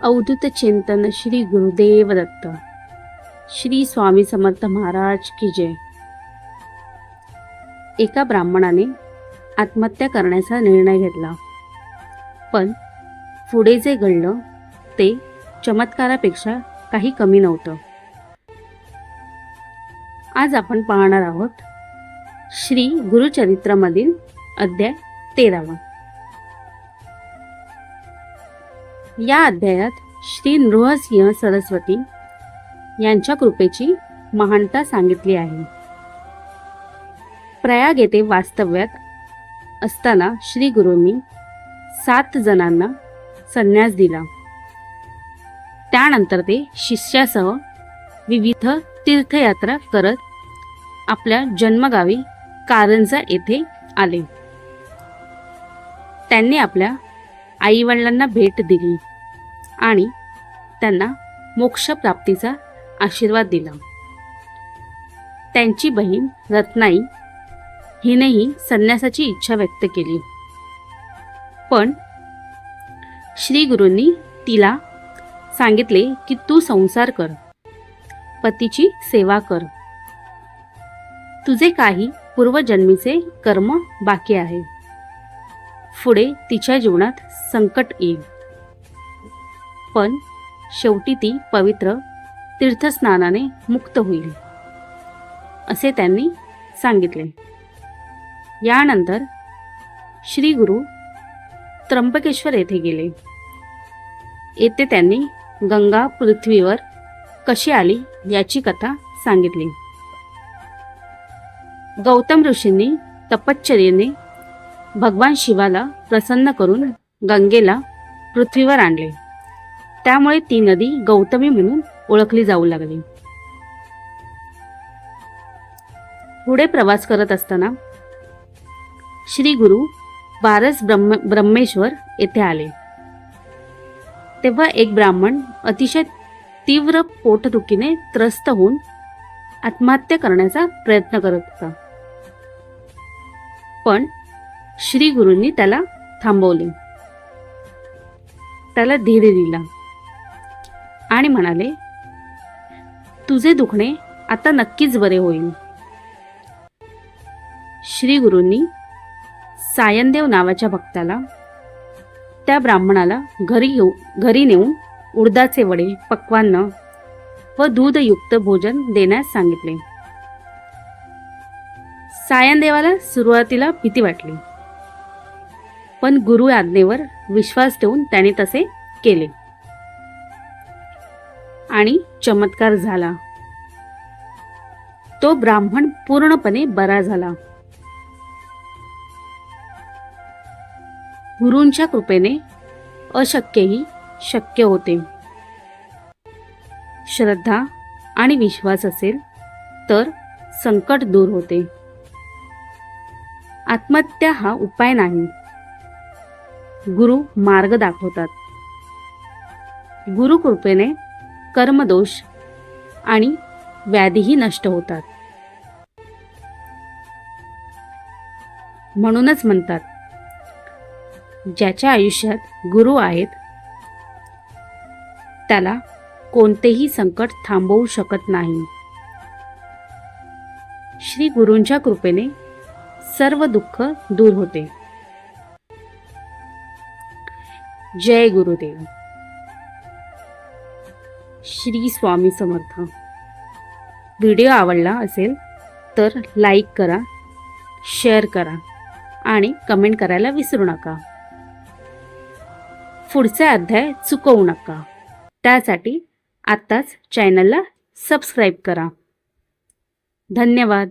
अवधूत चिंतन श्री गुरुदेव दत्त। श्री स्वामी समर्थ महाराज की जय। एका ब्राह्मणाने आत्महत्या करण्याचा निर्णय घेतला, पण पुढे जे घडलं ते चमत्कारापेक्षा काही कमी नव्हतं। आज आपण पाहणार आहोत श्री गुरुचरित्रामधील अध्याय 13। या अध्यायात श्री नृसिंह सरस्वती यांच्या कृपेची महानता सांगितली आहे। प्रयाग येथे वास्तव्यात असताना श्री गुरूंनी 7 जणांना संन्यास दिला। त्यानंतर ते शिष्यासह विविध तीर्थयात्रा करत आपल्या जन्मगावी कारंजा येथे आले। त्यांनी आपल्या आईवडिलांना भेट दिली आणि त्यांना मोक्ष प्राप्तीचा आशीर्वाद दिला। त्यांची बहीण रत्नाई हिनेही संन्यासाची इच्छा व्यक्त केली, पण श्री गुरूंनी तिला सांगितले की तू संसार कर, पतीची सेवा कर, तुझे काही पूर्वजन्मीचे कर्म बाकी आहे, पुढे तिच्या जीवनात संकट येईल, पण शेवटी ती पवित्र तीर्थस्नानाने मुक्त होईल, असे त्यांनी सांगितले। यानंतर श्री गुरु त्र्यंबकेश्वर येथे गेले। येथे त्यांनी गंगा पृथ्वीवर कशी आली याची कथा सांगितली। गौतम ऋषींनी तपश्चर्येने भगवान शिवाला प्रसन्न करून गंगेला पृथ्वीवर आणले, त्यामुळे ती नदी गौतमी म्हणून ओळखली जाऊ लागली। पुढे प्रवास करत असताना श्री गुरु बारस ब्रह्मेश्वर येथे आले। तेव्हा एक ब्राह्मण अतिशय तीव्र पोटदुखीने त्रस्त होऊन आत्महत्या करण्याचा प्रयत्न करत होता, पण श्री गुरूंनी त्याला थांबवले, त्याला धीर दिला आणि म्हणाले, तुझे दुखणे आता नक्कीच बरे होईल। श्री गुरूंनी सायनदेव नावाच्या भक्ताला त्या ब्राह्मणाला घरी नेऊन उडदाचे वडे, पक्वान्न व दूधयुक्त भोजन देण्यास सांगितले। सायनदेवाला सुरुवातीला भीती वाटली, पण गुरु आज्ञेवर विश्वास ठेवून त्याने तसे केले आणि चमत्कार झाला। तो ब्राह्मण पूर्णपणे बरा झाला। गुरूंच्या कृपेने अशक्यही शक्य होते। श्रद्धा आणि विश्वास असेल तर संकट दूर होते। आत्महत्या हा उपाय नाही, गुरु मार्ग दाखवतात। गुरु कृपेने कर्मदोष आणि व्याधीही नष्ट होतात। म्हणूनच म्हणतात, ज्याच्या आयुष्यात गुरु आहेत त्याला कोणतेही संकट थांबवू शकत नाही। श्री गुरूंच्या कृपेने सर्व दुःख दूर होते। जय गुरुदेव। श्री स्वामी समर्थ। व्हिडिओ आवडला असेल तर लाईक करा, शेअर करा आणि कमेंट करायला विसरू नका। पुढचे अध्याय चुकवू नका, त्यासाठी आत्ताच चॅनलला सबस्क्राईब करा। धन्यवाद।